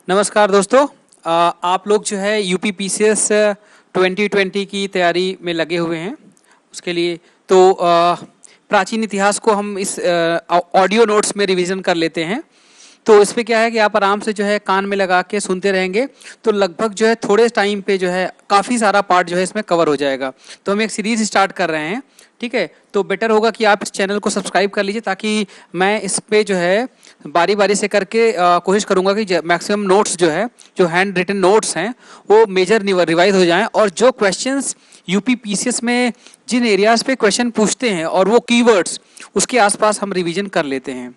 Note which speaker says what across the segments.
Speaker 1: नमस्कार दोस्तों। आप लोग जो है यूपी पीसीएस 2020 की तैयारी में लगे हुए हैं। उसके लिए तो प्राचीन इतिहास को हम इस ऑडियो नोट्स में रिवीजन कर लेते हैं। तो इस पे क्या है कि आप आराम से जो है कान में लगा के सुनते रहेंगे तो लगभग जो है थोड़े टाइम पे जो है काफ़ी सारा पार्ट जो है इसमें कवर हो जाएगा। तो हम एक सीरीज स्टार्ट कर रहे हैं, ठीक है। तो बेटर होगा कि आप इस चैनल को सब्सक्राइब कर लीजिए ताकि मैं इस पे जो है बारी बारी से करके कोशिश करूंगा कि मैक्सिमम नोट्स जो है, जो हैंड रिटन नोट्स हैं, वो मेजर रिवाइज हो जाएं। और जो क्वेश्चंस यूपी पीसीएस में जिन एरियाज पे क्वेश्चन पूछते हैं और वो कीवर्ड्स उसके आसपास हम रिवीजन कर लेते हैं।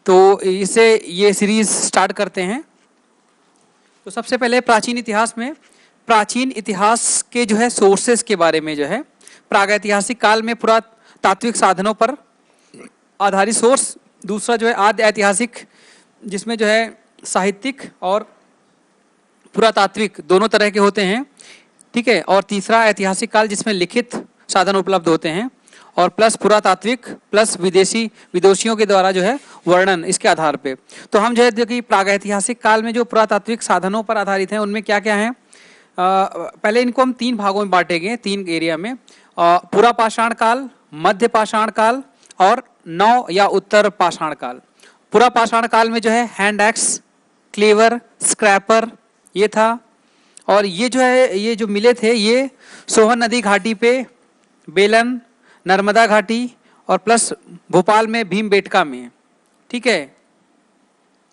Speaker 1: तो इसे ये सीरीज स्टार्ट करते हैं। तो सबसे पहले प्राचीन इतिहास में प्राचीन इतिहास के जो है सोर्सेस के बारे में जो है प्रागैतिहासिक काल में पुरातात्विक साधनों पर आधारित सोर्स, दूसरा जो है आद्य ऐतिहासिक जिसमें जो है साहित्यिक और पुरातात्विक दोनों तरह के होते हैं, ठीक है। और तीसरा ऐतिहासिक काल जिसमें लिखित साधन उपलब्ध होते हैं और प्लस पुरातात्विक प्लस विदेशियों के द्वारा जो है वर्णन इसके आधार पे। तो हम जो है देखिए प्रागैतिहासिक काल में जो पुरातात्विक साधनों पर आधारित हैं उनमें क्या क्या है। पहले इनको हम तीन भागों में बांटेंगे, तीन एरिया में। पुरा पाषाण काल, मध्य पाषाण काल और नव या उत्तर पाषाण काल। पुरा पाषाण काल में जो है हैंड एक्स, क्लेवर, स्क्रैपर ये था। और ये जो है ये जो मिले थे ये सोहन नदी घाटी पे, बेलन, नर्मदा घाटी और प्लस भोपाल में भीमबेटका में, ठीक है।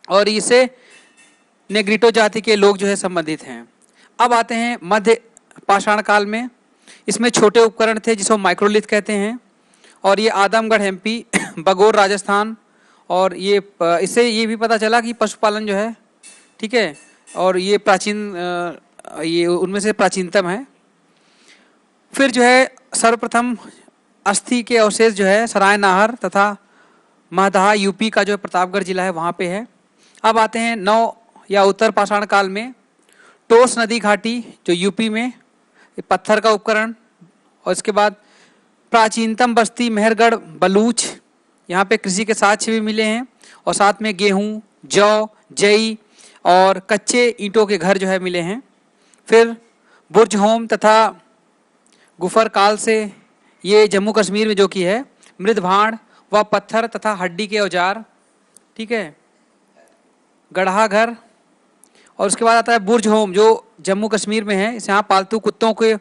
Speaker 1: और इसे नेग्रिटो जाति के लोग जो है संबंधित हैं। अब आते हैं मध्य पाषाण काल में। इसमें छोटे उपकरण थे जिसको माइक्रोलिथ कहते हैं। और ये आदमगढ़ एमपी, बगौर राजस्थान। और ये इससे ये भी पता चला कि पशुपालन जो है, ठीक है, और ये प्राचीन ये उनमें से प्राचीनतम है। फिर जो है सर्वप्रथम अस्थि के अवशेष जो है सराय नाहर तथा महदहा यूपी का जो प्रतापगढ़ जिला है वहाँ पे है। अब आते हैं नव या उत्तर पाषाण काल में। टोस नदी घाटी जो यूपी में, पत्थर का उपकरण। और इसके बाद प्राचीनतम बस्ती मेहरगढ़ बलूच, यहाँ पे कृषि के साक्ष्य भी मिले हैं। और साथ में गेहूँ, जौ, जई और कच्चे ईंटों के घर जो है मिले हैं। फिर बुर्जहोम तथा गुफर काल से ये जम्मू कश्मीर में जो कि है मृद भांड व पत्थर तथा हड्डी के औजार, ठीक है, गढ़ा घर। और उसके बाद आता है बुर्ज होम जो जम्मू कश्मीर में है। यहाँ पालतू कुत्तों के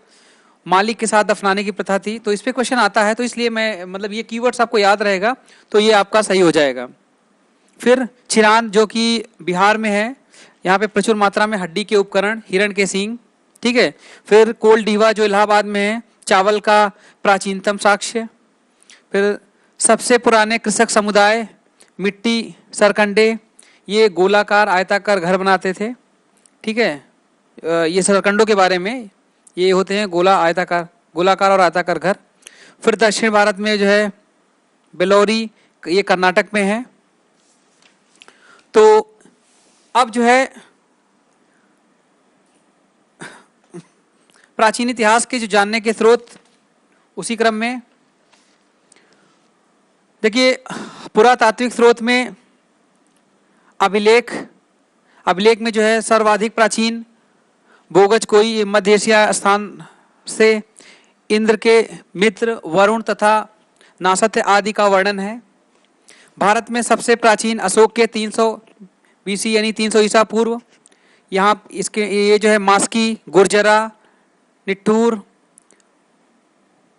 Speaker 1: मालिक के साथ दफनाने की प्रथा थी। तो इस पे क्वेश्चन आता है तो इसलिए मैं मतलब ये कीवर्ड्स आपको याद रहेगा तो ये आपका सही हो जाएगा। फिर छिरान जो कि बिहार में है, यहाँ पे प्रचुर मात्रा में हड्डी के उपकरण, हिरण के सींग, ठीक है। फिर कोल डीवा जो इलाहाबाद में है, चावल का प्राचीनतम साक्ष्य। फिर सबसे पुराने कृषक समुदाय, मिट्टी सरकंडे, ये गोलाकार आयताकार घर बनाते थे, ठीक है। ये सरकंडों के बारे में ये होते हैं गोलाकार और आयताकार घर। फिर दक्षिण भारत में जो है बेलोरी, ये कर्नाटक में है। तो अब जो है प्राचीन इतिहास के जो जानने के स्रोत उसी क्रम में देखिए पुरातात्विक स्रोत में अभिलेख में जो है सर्वाधिक प्राचीन बोगज कोई मध्य एशिया स्थान से इंद्र के मित्र वरुण तथा नासत्य आदि का वर्णन है। भारत में सबसे प्राचीन अशोक के 300 बीसी यानी 300 ईसा पूर्व। यहाँ इसके ये जो है मास्की, गुर्जरा, निट्ठूर,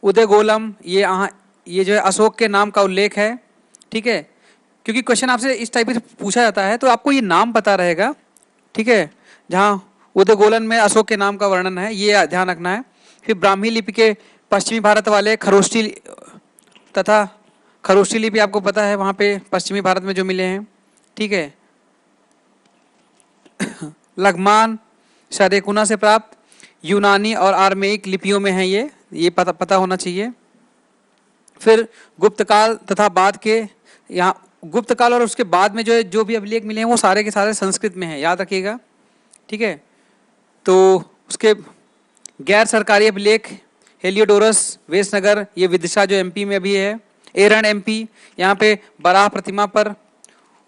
Speaker 1: उदयगोलम, ये जो है अशोक के नाम का उल्लेख है, ठीक है। क्योंकि क्वेश्चन आपसे इस टाइप से पूछा जाता है तो आपको ये नाम पता रहेगा, ठीक है। जहाँ उदयगोलन में अशोक के नाम का वर्णन है ये ध्यान रखना है। फिर ब्राह्मी लिपि के पश्चिमी भारत वाले खरोष्टी लिपि आपको पता है वहाँ पे पश्चिमी भारत में जो मिले हैं, ठीक है। लघमान शरेकुना से प्राप्त यूनानी और आर्मेइक लिपियों में है ये पता होना चाहिए। फिर गुप्त काल तथा बाद के, यहाँ गुप्त काल और उसके बाद में जो भी अभिलेख मिले हैं वो सारे के सारे संस्कृत में हैं, याद रखिएगा, ठीक है। तो उसके गैर सरकारी अभिलेख हेलियोडोरस वेसनगर, ये विदिशा जो एमपी में भी है। एरन एमपी, यहाँ पे बराह प्रतिमा पर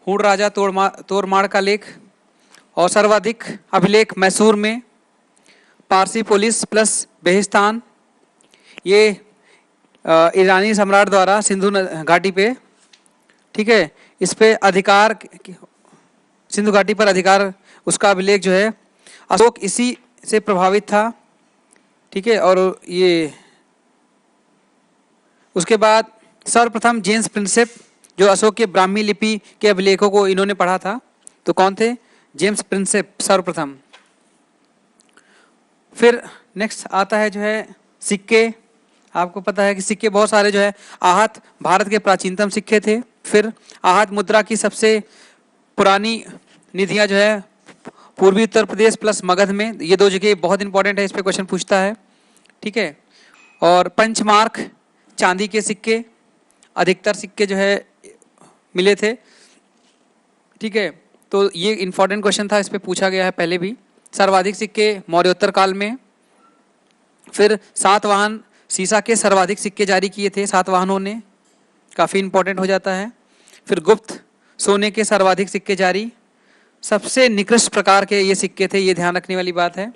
Speaker 1: हूण राजा तोड़माड़ का लेख। और सर्वाधिक अभिलेख मैसूर में, पारसी पोलिस प्लस बेहिस्तान, ये ईरानी सम्राट द्वारा सिंधु घाटी पे, ठीक है, इस पे अधिकार, सिंधु घाटी पर अधिकार, उसका अभिलेख जो है अशोक इसी से प्रभावित था, ठीक है। और ये उसके बाद सर्वप्रथम जेम्स प्रिंसेप जो अशोक के ब्राह्मी लिपि के अभिलेखों को इन्होंने पढ़ा था, तो कौन थे? जेम्स प्रिंसेप सर्वप्रथम। फिर नेक्स्ट आता है जो है सिक्के। आपको पता है कि सिक्के बहुत सारे जो है, आहत भारत के प्राचीनतम सिक्के थे। फिर आहत मुद्रा की सबसे पुरानी निधियां जो है पूर्वी उत्तर प्रदेश प्लस मगध में, ये दो जगह बहुत इंपॉर्टेंट है, इस पे क्वेश्चन पूछता है, ठीक है। और पंचमार्क चांदी के सिक्के, अधिकतर सिक्के जो है मिले थे, ठीक है। तो ये इंपॉर्टेंट क्वेश्चन था, इस पे पूछा गया है पहले भी। सर्वाधिक सिक्के मौर्योत्तर काल में। फिर सातवाहन सीसा के सर्वाधिक सिक्के जारी किए थे सातवाहनों ने, काफ़ी इंपॉर्टेंट हो जाता है। फिर गुप्त सोने के सर्वाधिक सिक्के जारी, सबसे निकृष्ट प्रकार के ये सिक्के थे, ये ध्यान रखने वाली बात है।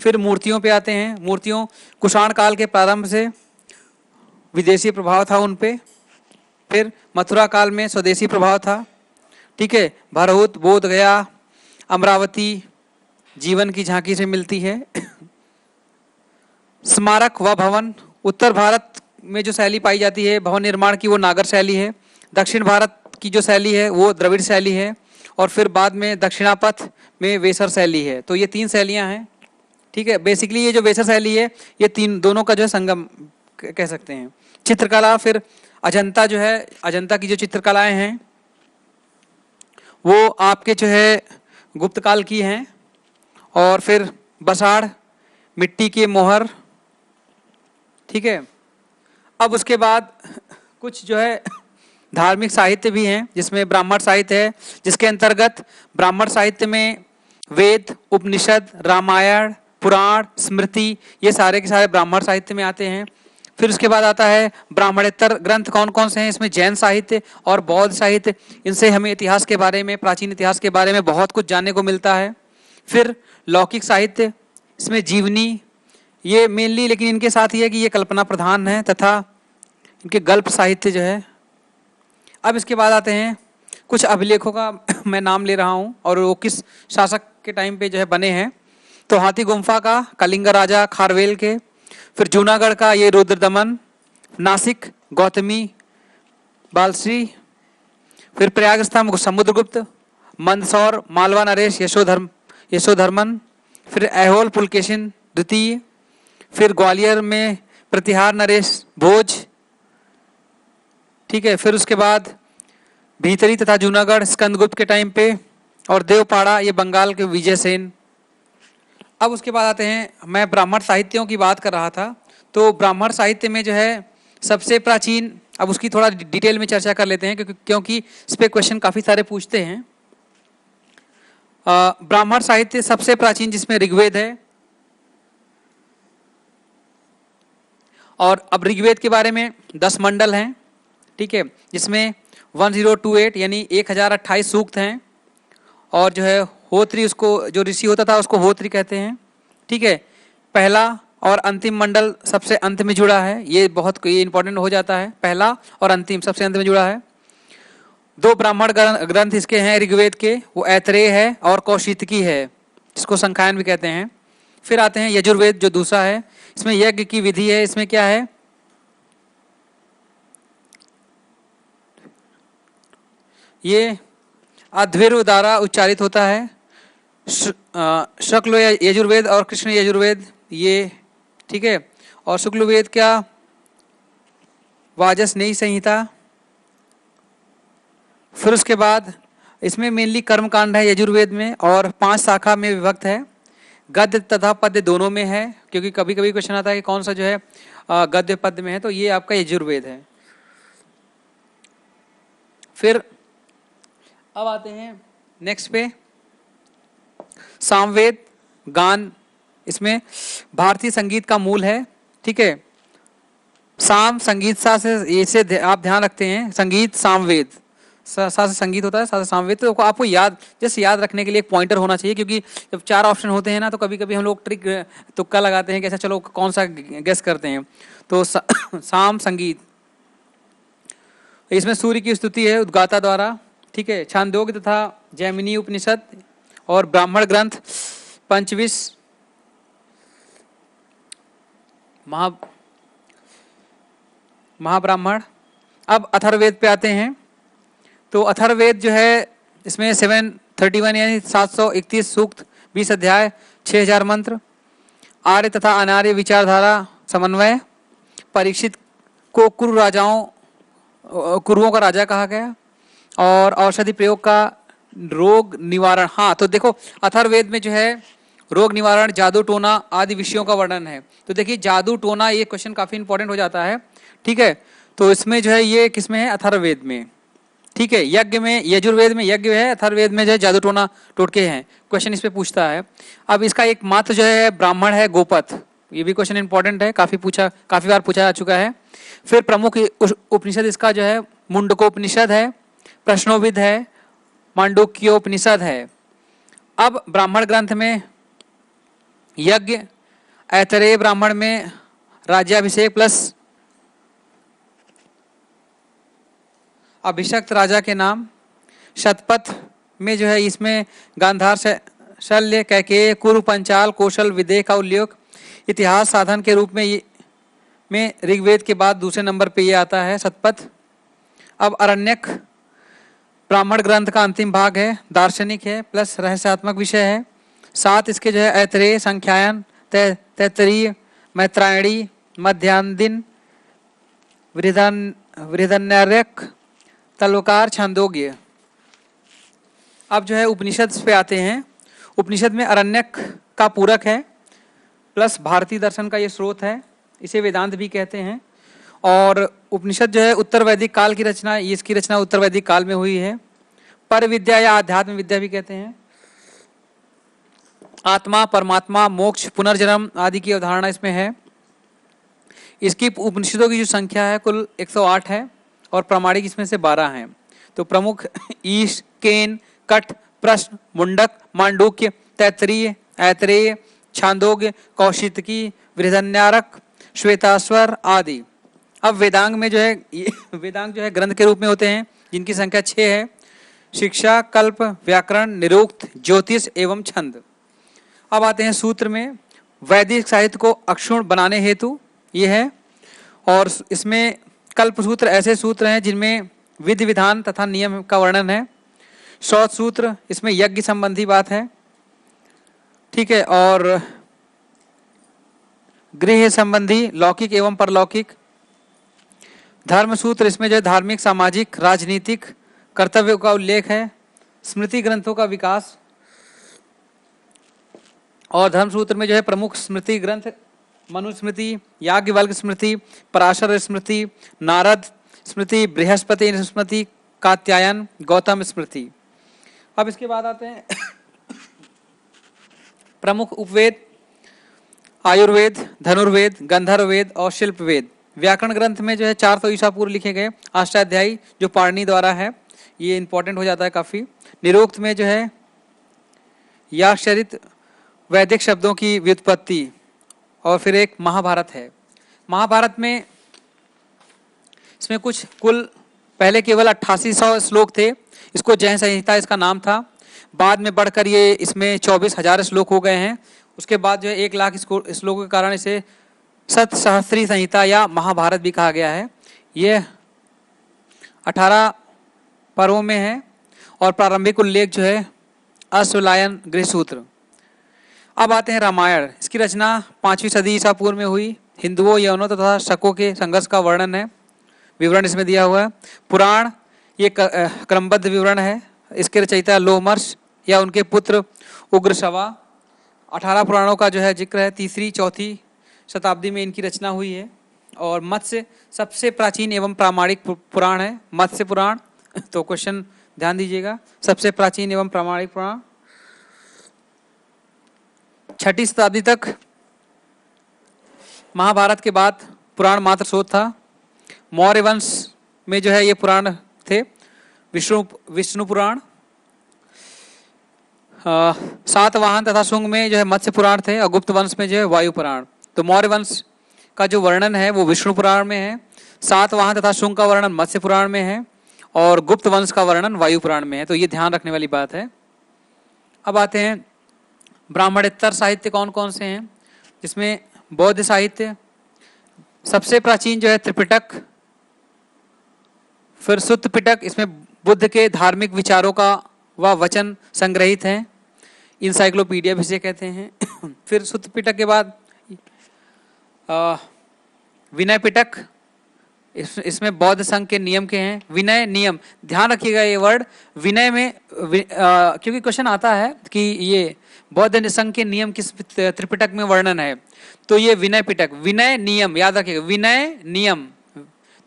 Speaker 1: फिर मूर्तियों पे आते हैं। मूर्तियों कुषाण काल के प्रारंभ से विदेशी प्रभाव था उन पे। फिर मथुरा काल में स्वदेशी प्रभाव था, ठीक है। भरहुत, बोध गया, अमरावती जीवन की झांकी से मिलती है। स्मारक व भवन, उत्तर भारत में जो शैली पाई जाती है भवन निर्माण की, वो नागर शैली है। दक्षिण भारत की जो शैली है वो द्रविड़ शैली है। और फिर बाद में दक्षिणापथ में वेसर शैली है। तो ये तीन शैलियां हैं, ठीक है। बेसिकली ये जो वेसर शैली है, ये तीन दोनों का जो है संगम कह सकते हैं। चित्रकला, फिर अजंता जो है, अजंता की जो चित्रकलाएं हैं वो आपके जो है गुप्त काल की हैं। और फिर बसाड़, मिट्टी के मोहर, ठीक है। अब उसके बाद कुछ जो है धार्मिक साहित्य भी हैं, जिसमें ब्राह्मण साहित्य है, जिसके अंतर्गत ब्राह्मण साहित्य में वेद, उपनिषद, रामायण, पुराण, स्मृति, ये सारे के सारे ब्राह्मण साहित्य में आते हैं। फिर उसके बाद आता है ब्राह्मणेतर ग्रंथ कौन कौन से हैं, इसमें जैन साहित्य और बौद्ध साहित्य, इनसे हमें इतिहास के बारे में, प्राचीन इतिहास के बारे में बहुत कुछ जानने को मिलता है। फिर लौकिक साहित्य, इसमें जीवनी, ये मेनली, लेकिन इनके साथ ये है कि ये कल्पना प्रधान है, तथा इनके गल्प साहित्य जो है। अब इसके बाद आते हैं कुछ अभिलेखों का मैं नाम ले रहा हूँ और वो किस शासक के टाइम पे जो है बने हैं। तो हाथी गुम्फा का कलिंग राजा खारवेल के, फिर जूनागढ़ का ये रुद्रदमन, नासिक गौतमी बालश्री, फिर प्रयाग स्थान समुद्रगुप्त, मंदसौर मालवा नरेश यशोधर्मन, फिर ऐहोल पुलकेशिन द्वितीय, फिर ग्वालियर में प्रतिहार नरेश भोज, ठीक है। फिर उसके बाद भीतरी तथा जूनागढ़ स्कंदगुप्त के टाइम पे, और देवपाड़ा ये बंगाल के विजय सेन। अब उसके बाद आते हैं, मैं ब्राह्मण साहित्यों की बात कर रहा था, तो ब्राह्मण साहित्य में जो है सबसे प्राचीन, अब उसकी थोड़ा डिटेल में चर्चा कर लेते हैं क्योंकि इस पे क्वेश्चन काफ़ी सारे पूछते हैं। ब्राह्मण साहित्य सबसे प्राचीन जिसमें ऋग्वेद है। और अब ऋग्वेद के बारे में 10 मंडल हैं, ठीक है, जिसमें 1028 यानी 1028 सूक्त हैं। और जो है होत्री, उसको जो ऋषि होता था उसको होत्री कहते हैं, ठीक है। पहला और अंतिम मंडल सबसे अंत में जुड़ा है, ये बहुत इंपॉर्टेंट हो जाता है, पहला और अंतिम सबसे अंत में जुड़ा है। 2 ब्राह्मण ग्रंथ इसके हैं ऋग्वेद के, वो ऐतरेय है और कौशितकी है, जिसको संखायन भी कहते हैं। फिर आते हैं यजुर्वेद जो दूसरा है, इसमें यज्ञ की विधि है, इसमें क्या है, ये अध्वर्यु द्वारा उच्चारित होता है। शुक्ल यजुर्वेद और कृष्ण यजुर्वेद ये, ठीक है। और शुक्ल वेद क्या, वाजसनेयी संहिता। फिर उसके बाद इसमें मेनली कर्मकांड है यजुर्वेद में, और 5 शाखा में विभक्त है। गद्य तथा पद्य दोनों में है, क्योंकि कभी कभी क्वेश्चन आता है कि कौन सा जो है गद्य पद्य में है, तो ये आपका यजुर्वेद है। फिर अब आते हैं नेक्स्ट पे, सामवेद गान, इसमें भारतीय संगीत का मूल है, ठीक है। साम संगीत सा से, इसे आप ध्यान रखते हैं, संगीत सामवेद, सा से संगीत होता है, सा से सामवेद। तो आपको याद, जैसे याद रखने के लिए एक पॉइंटर होना चाहिए, क्योंकि जब 4 ऑप्शन होते हैं ना तो कभी कभी हम लोग ट्रिक तुक्का लगाते हैं कि ऐसा चलो कौन सा गेस करते हैं। तो साम संगीत, इसमें सूर्य की स्तुति है उद्गाता द्वारा, ठीक है। छांदोग्य तथा जैमिनी उपनिषद और ब्राह्मण ग्रंथ, पंचविश, महाब्राह्मण। अब अथर्ववेद पे आते हैं। तो अथर्ववेद जो है इसमें 731 यानी 731 सूक्त, 20 अध्याय, 6000 मंत्र। आर्य तथा अनार्य विचारधारा समन्वय। परीक्षित को कुरुओं का राजा कहा गया। और औषधि प्रयोग का रोग निवारण। हाँ, तो देखो अथर्ववेद में जो है रोग निवारण, जादू टोना आदि विषयों का वर्णन है। तो देखिए जादू टोना, ये क्वेश्चन काफी इंपॉर्टेंट हो जाता है, ठीक है। तो इसमें जो है ये किसमें है? अथर्ववेद में, ठीक है। यज्ञ में, यजुर्वेद में यज्ञ है, अथर्ववेद में जो है जादू टोना टोटके हैं। क्वेश्चन इस पे पूछता है। अब इसका एक मात्र जो है ब्राह्मण है गोपथ, ये भी क्वेश्चन इंपॉर्टेंट है, काफी बार पूछा जा चुका है। फिर प्रमुख उपनिषद इसका जो है मुंडकोपनिषद है, प्रश्नोविद है, मांडुक्योपनिषद है। अब ब्राह्मण ग्रंथ में यज्ञ, ऐतरेय ब्राह्मण में राज्याभिषेक प्लस अभिषक्त राजा के नाम। शतपथ में जो है इसमें गांधार, शल्य, कैकेय, कुरु, पंचाल, कौशल, विदेह का उल्लेख। इतिहास साधन के रूप में ऋग्वेद के बाद दूसरे नंबर पे ये आता है शतपथ। अब अरण्यक ब्राह्मण ग्रंथ का अंतिम भाग है, दार्शनिक है प्लस रहस्यात्मक विषय है। 7 इसके जो है ऐतरेय, संख्यायन, तैत्तरीय, मैत्रायणी, मध्यान्दिन, बृहदारण्यक, तल्वकार, छांदोग्य। अब जो है उपनिषद पे आते हैं। उपनिषद में अरण्यक का पूरक है प्लस भारतीय दर्शन का ये स्रोत है, इसे वेदांत भी कहते हैं। और उपनिषद जो है उत्तर वैदिक काल की रचना, इसकी रचना उत्तर वैदिक काल में हुई है। पर विद्या या आध्यात्म विद्या भी कहते हैं। आत्मा, परमात्मा, मोक्ष, पुनर्जन्म आदि की अवधारणा इसमें है। इसकी उपनिषदों की जो संख्या है कुल 108 है और प्रामाणिक इसमें से 12 हैं। तो प्रमुख ईश, केन, कठ, प्रश्न, मुंडक, मांडुक्य, तैत्तरीय, ऐतरेय, छांदोग्य, कौशितकी, बृहदारण्यक, श्वेताश्वर आदि। अब वेदांग में जो है वेदांग जो है ग्रंथ के रूप में होते हैं, जिनकी संख्या 6 है। शिक्षा, कल्प, व्याकरण, निरुक्त, ज्योतिष एवं छंद। अब आते हैं सूत्र में। वैदिक साहित्य को अक्षुण्ण बनाने हेतु ये है। और इसमें कल्प सूत्र ऐसे सूत्र हैं जिनमें विधि विधान तथा नियम का वर्णन है। शौच सूत्र, इसमें यज्ञ संबंधी बात है, ठीक है। और गृह संबंधी लौकिक एवं परलौकिक। धर्म सूत्र, इसमें जो है धार्मिक, सामाजिक, राजनीतिक कर्तव्यों का उल्लेख है। स्मृति ग्रंथों का विकास। और धर्म सूत्र में जो है प्रमुख स्मृति ग्रंथ मनुस्मृति, याज्ञवल्क्य स्मृति, पराशर स्मृति, नारद स्मृति, बृहस्पति स्मृति, कात्यायन, गौतम स्मृति। अब इसके बाद आते हैं प्रमुख उपवेद, आयुर्वेद, धनुर्वेद, गंधर्ववेद और शिल्पवेद। व्याकरण ग्रंथ में जो है 400 ईसा पूर्व लिखे गए अष्टाध्यायी जो पाणिनि द्वारा है, ये इंपॉर्टेंट हो जाता है काफी। निरुक्त में जो है याक्षरित वैदिक शब्दों की व्युत्पत्ति। और फिर एक महाभारत है। महाभारत में इसमें कुछ कुल पहले केवल 8800 श्लोक थे, इसको जैन संहिता इसका नाम था। बाद में बढ़कर ये इसमें 24,000 श्लोक हो गए हैं। उसके बाद जो है 1 लाख श्लोकों के कारण इसे सतसहस्त्री संहिता या महाभारत भी कहा गया है। ये 18 पर्वों में है और प्रारंभिक उल्लेख जो है अश्वलायन गृहसूत्र। अब आते हैं रामायण। इसकी रचना 5वीं सदी ईसा पूर्व में हुई। हिंदुओं, यवनों तथा शकों के संघर्ष का वर्णन है, विवरण इसमें दिया हुआ है। पुराण ये क्रमबद्ध विवरण है। इसके रचयिता लोमर्ष या उनके पुत्र उग्रश्रवा। 18 पुराणों का जो है जिक्र है। 3री-4थी शताब्दी में इनकी रचना हुई है। और मत्स्य सबसे प्राचीन एवं प्रामाणिक पुराण है, मत्स्य पुराण। तो क्वेश्चन ध्यान दीजिएगा, सबसे प्राचीन एवं प्रामाणिक पुराण। 6ठी शताब्दी तक महाभारत के बाद पुराण मात्र स्रोत था। मौर्य वंश में जो है ये पुराण थे। विष्णु विष्णु पुराण। सातवाहन तथा शुंग में जो है मत्स्य पुराण थे, और गुप्त वंश में जो है वायु पुराण। तो मौर्य वंश का जो वर्णन है वो विष्णु पुराण में है, सातवाहन तथा शुंग का वर्णन मत्स्य पुराण में है, और गुप्त वंश का वर्णन वायु पुराण में है। तो ये ध्यान रखने वाली बात है। अब आते हैं ब्राह्मणेतर साहित्य कौन कौन से हैं, जिसमें बौद्ध साहित्य सबसे प्राचीन जो है त्रिपिटक, फिर सुत्त पिटक, इसमें बुद्ध के धार्मिक विचारों का व वचन संग्रहित हैं, इंसाइक्लोपीडिया भी इसे कहते हैं। फिर सुत्त पिटक के बाद विनय पिटक, इसमें बौद्ध संघ के नियम के हैं। विनय नियम, ध्यान रखिएगा ये वर्ड विनय में, क्योंकि क्वेश्चन आता है कि ये बौद्ध संघ के नियम किस त्रिपिटक में वर्णन है, तो ये विनय पिटक, विनय नियम याद रखिएगा, विनय नियम।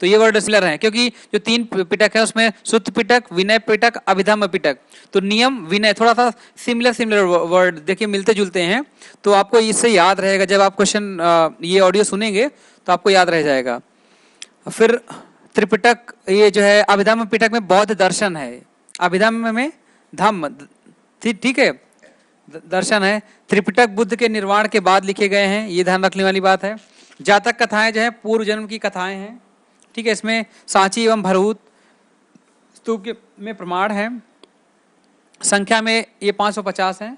Speaker 1: तो ये वर्ड सिमिलर है, क्योंकि जो 3 पिटक है उसमें सुत्त पिटक, विनय पिटक, अभिधम्म पिटक, तो नियम विनय थोड़ा सा सिमिलर वर्ड देखिए मिलते जुलते हैं। तो आपको इससे याद रहेगा, जब आप क्वेश्चन ये ऑडियो सुनेंगे तो आपको याद रह जाएगा। फिर त्रिपिटक, ये जो है अभिधम्म पिटक में बौद्ध दर्शन है, अभिधम्म में धम्म, ठीक है, दर्शन है। त्रिपिटक बुद्ध के निर्वाण के बाद लिखे गए हैं, ये ध्यान रखने वाली बात है। जातक कथाएं जो है पूर्व जन्म की कथाएं हैं, ठीक है, इसमें सांची एवं भरहूत स्तूप में प्रमाण है। संख्या में ये 550 हैं,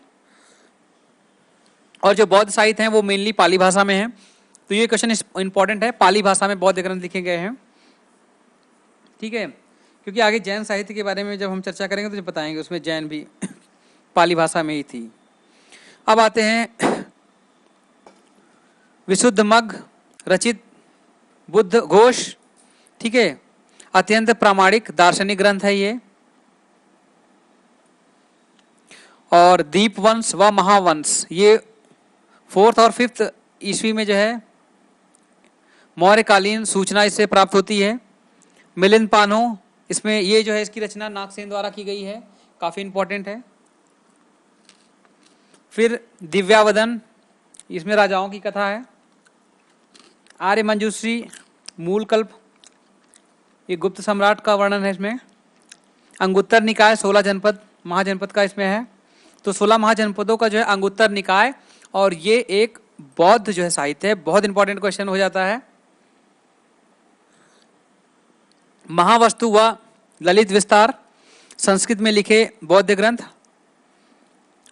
Speaker 1: और जो बौद्ध साहित्य हैं वो मेनली पाली भाषा में है। तो ये क्वेश्चन इंपॉर्टेंट है, पाली भाषा में बौद्ध ग्रंथ लिखे गए हैं, ठीक है, क्योंकि आगे जैन साहित्य के बारे में जब हम चर्चा करेंगे तो जब बताएंगे, उसमें जैन भी पाली भाषा में ही थी। अब आते हैं विशुद्ध मग्ग रचित बुद्ध घोष, ठीक है, अत्यंत प्रामाणिक दार्शनिक ग्रंथ है ये। और दीपवंश व महावंश, ये 4th और 5th ईस्वी में जो है मौर्यकालीन सूचना इससे प्राप्त होती है। मिलिंद पानो, इसमें ये जो है इसकी रचना नागसेन द्वारा की गई है, काफी इंपॉर्टेंट है। फिर दिव्यावदन, इसमें राजाओं की कथा है। आर्य मंजूश्री मूलकल्प, ये गुप्त सम्राट का वर्णन है इसमें। अंगुत्तर निकाय 16 जनपद महाजनपद का इसमें है। तो 16 महाजनपदों का जो है अंगुत्तर निकाय, और ये एक बौद्ध जो है साहित्य है, बहुत इंपॉर्टेंट क्वेश्चन हो जाता है। महावस्तु व ललित विस्तार, संस्कृत में लिखे बौद्ध ग्रंथ।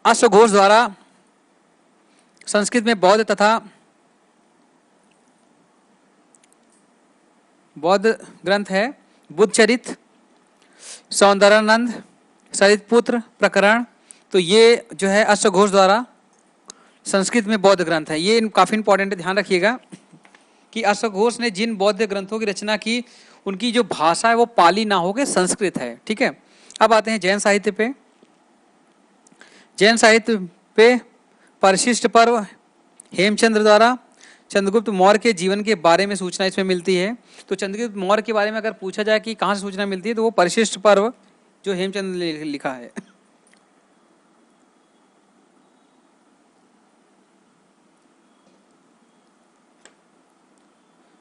Speaker 1: अश्वघोष द्वारा संस्कृत में बौद्ध तथा बौद्ध ग्रंथ है। बुद्धचरित, सौंदरानंद, सरितपुत्र प्रकरण, तो ये जो है अश्वघोष द्वारा संस्कृत में बौद्ध ग्रंथ है। ये काफी इंपॉर्टेंट है, ध्यान रखिएगा कि अश्वघोष ने जिन बौद्ध ग्रंथों की रचना की उनकी जो भाषा है वो पाली ना होकर संस्कृत है, ठीक है। अब आते हैं जैन साहित्य पे। जैन साहित्य पे परिशिष्ट पर्व हेमचंद्र द्वारा चंद्रगुप्त मौर्य के जीवन के बारे में सूचना इसमें मिलती है। तो चंद्रगुप्त मौर्य के बारे में अगर पूछा जाए कि कहाँ से सूचना मिलती है, तो वो परिशिष्ट पर्व जो हेमचंद्र ने लिखा है।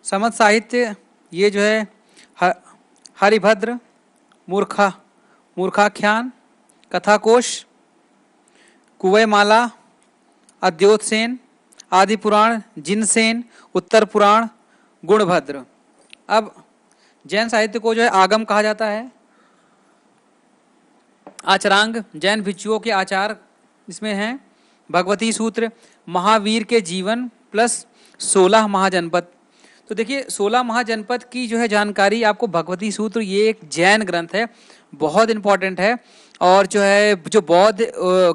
Speaker 1: समझ साहित्य, ये जो है हरिभद्र, मूर्खाख्यान, कथाकोश, कुवैमाला, अद्योतसेन, आदि पुराण, जिनसेन, उत्तर पुराण, गुणभद्र। अब जैन साहित्य को जो है आगम कहा जाता है। आचरांग, जैन भिक्षुओं के आचार इसमें हैं। भगवती सूत्र, महावीर के जीवन प्लस 16 महाजनपद। तो देखिए 16 महाजनपद की जो है जानकारी आपको भगवती सूत्र, ये एक जैन ग्रंथ है, बहुत इंपॉर्टेंट है। और जो है जो बौद्ध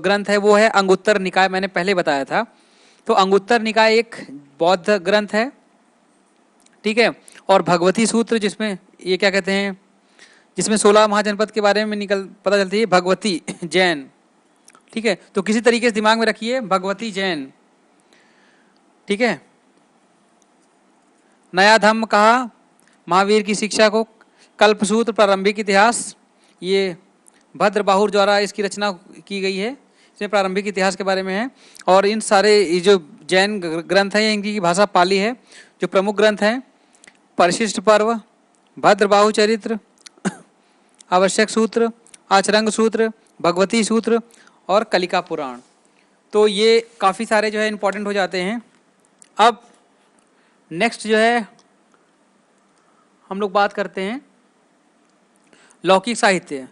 Speaker 1: ग्रंथ है वो है अंगुत्तर निकाय, मैंने पहले बताया था। तो अंगुत्तर निकाय एक बौद्ध ग्रंथ है, ठीक है। और भगवती सूत्र जिसमें ये क्या कहते हैं, जिसमें 16 महाजनपद के बारे में पता चलती है, भगवती जैन, ठीक है। तो किसी तरीके से दिमाग में रखिए भगवती जैन, ठीक है। नया धम्म कहा महावीर की शिक्षा को। कल्पसूत्र, प्रारंभिक इतिहास, ये भद्रबाहुर द्वारा इसकी रचना की गई है, इसमें प्रारंभिक इतिहास के बारे में है। और इन सारे ये जो जैन ग्रंथ हैं इनकी भाषा पाली है। जो प्रमुख ग्रंथ हैं परिशिष्ट पर्व, भद्रबाहु चरित्र, आवश्यक सूत्र, आचरंग सूत्र, भगवती सूत्र और कलिका पुराण। तो ये काफ़ी सारे जो है इंपॉर्टेंट हो जाते हैं। अब नेक्स्ट जो है हम लोग बात करते हैं लौकिक साहित्य।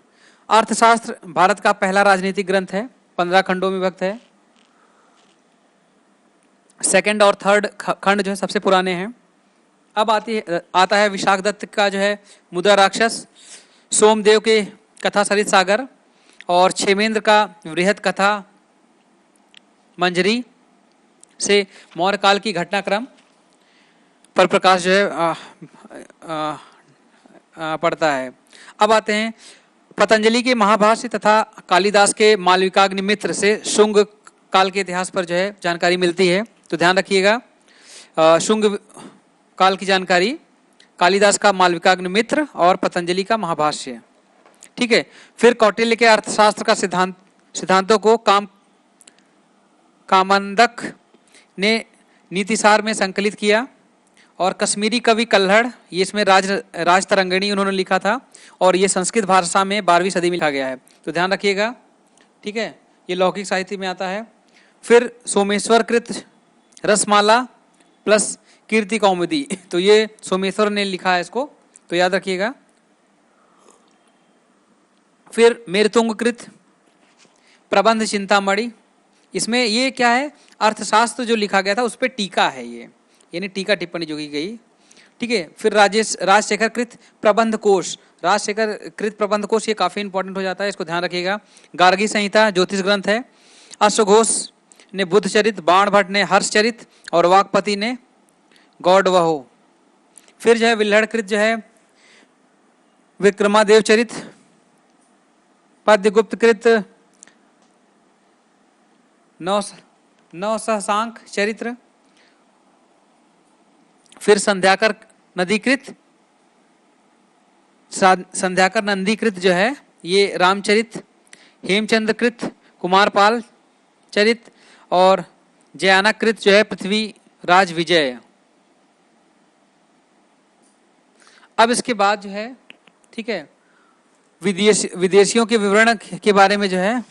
Speaker 1: अर्थशास्त्र भारत का पहला राजनीतिक ग्रंथ है, 15 खंडों में विभक्त है। सेकंड और थर्ड खंड जो है सबसे पुराने हैं। अब आता है विशाख दत्त का जो है मुद्रा राक्षस, सोमदेव के कथा सरित सागर और क्षेमेंद्र का वृहद कथा मंजरी से मौर्य काल की घटनाक्रम पर प्रकाश जो है पड़ता है। अब आते हैं पतंजलि के महाभाष्य तथा कालिदास के मालविकाग्निमित्र से शुंग काल के इतिहास पर जो है जानकारी मिलती है, तो ध्यान रखिएगा। शुंग काल की जानकारी, कालिदास का मालविकाग्निमित्र और पतंजलि का महाभाष्य, ठीक है। फिर कौटिल्य के अर्थशास्त्र का सिद्धांतों को कामंदक ने नीतिसार में संकलित किया और कश्मीरी कवि कल्हड़, ये इसमें राज तरंगिणी उन्होंने लिखा था और ये संस्कृत भाषा में 12वीं सदी में लिखा गया है, तो ध्यान रखिएगा, ठीक है। ये लौकिक साहित्य में आता है। फिर सोमेश्वर कृत रसमाला प्लस कीर्ति कौमुदी, तो ये सोमेश्वर ने लिखा है इसको, तो याद रखिएगा। फिर मेरतुंग कृत प्रबंध चिंतामणि, इसमें ये क्या है, अर्थशास्त्र जो लिखा गया था उस पर टीका है ये, यानी टीका टिप्पणी जो की गई, ठीक है। फिर राजशेखर कृत प्रबंध कोश, राजशेखर कृत प्रबंध कोश ये काफी इंपॉर्टेंट हो जाता है, इसको ध्यान रखिएगा। गार्गी संहिता ज्योतिष ग्रंथ है। अश्वघोष ने बुद्ध चरित, बाण भट्ट ने हर्ष चरित और वाकपति ने गौडवहो। फिर जो है विल्हड़कृत जो है विक्रमादेव चरित, पद्यगुप्त कृत नवसहसांक चरित्र। फिर संध्याकर नदीकृत, संध्याकर नंदीकृत जो है ये रामचरित, हेमचंद्रकृत कुमारपाल चरित और जयानकृत जो है पृथ्वी राज विजय। अब इसके बाद जो है, ठीक है, विदेशियों के विवरण के बारे में जो है,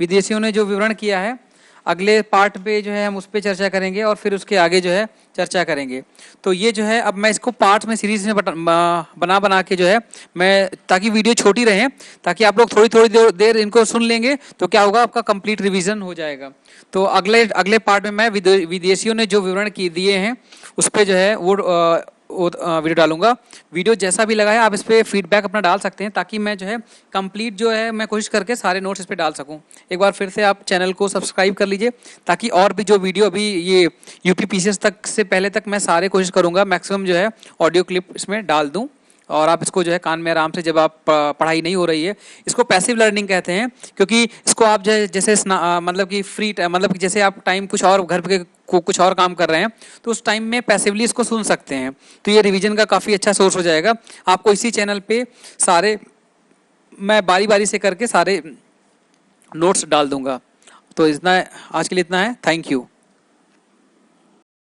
Speaker 1: विदेशियों ने जो विवरण किया है अगले पार्ट पे जो है हम उस पर चर्चा करेंगे और फिर उसके आगे जो है चर्चा करेंगे। तो ये जो है अब मैं इसको पार्ट्स में सीरीज में बना के जो है मैं, ताकि वीडियो छोटी रहे, ताकि आप लोग थोड़ी देर इनको सुन लेंगे तो क्या होगा, आपका कंप्लीट रिवीजन हो जाएगा। तो अगले पार्ट में मैं विदेशियों ने जो विवरण दिए हैं उस पर जो है वो वीडियो डालूंगा। वीडियो जैसा भी लगा है आप इस पर फीडबैक अपना डाल सकते हैं, ताकि मैं जो है कंप्लीट जो है मैं कोशिश करके सारे नोट्स इस पर डाल सकूं। एक बार फिर से आप चैनल को सब्सक्राइब कर लीजिए, ताकि और भी जो वीडियो अभी ये यूपीपीसीएस तक से पहले तक मैं सारे कोशिश करूंगा मैक्सिमम जो है ऑडियो क्लिप इसमें डाल दूं, और आप इसको जो है कान में आराम से, जब आप पढ़ाई नहीं हो रही है, इसको पैसिव लर्निंग कहते हैं, क्योंकि इसको आप जो है जैसे मतलब कि फ्री मतलब कि जैसे आप टाइम कुछ और घर पे कुछ और काम कर रहे हैं तो उस टाइम में पैसिवली इसको सुन सकते हैं। तो ये रिवीजन का काफ़ी अच्छा सोर्स हो जाएगा आपको। इसी चैनल पे सारे मैं बारी बारी से करके सारे नोट्स डाल दूंगा। तो इतना आज के लिए इतना है। Thank you.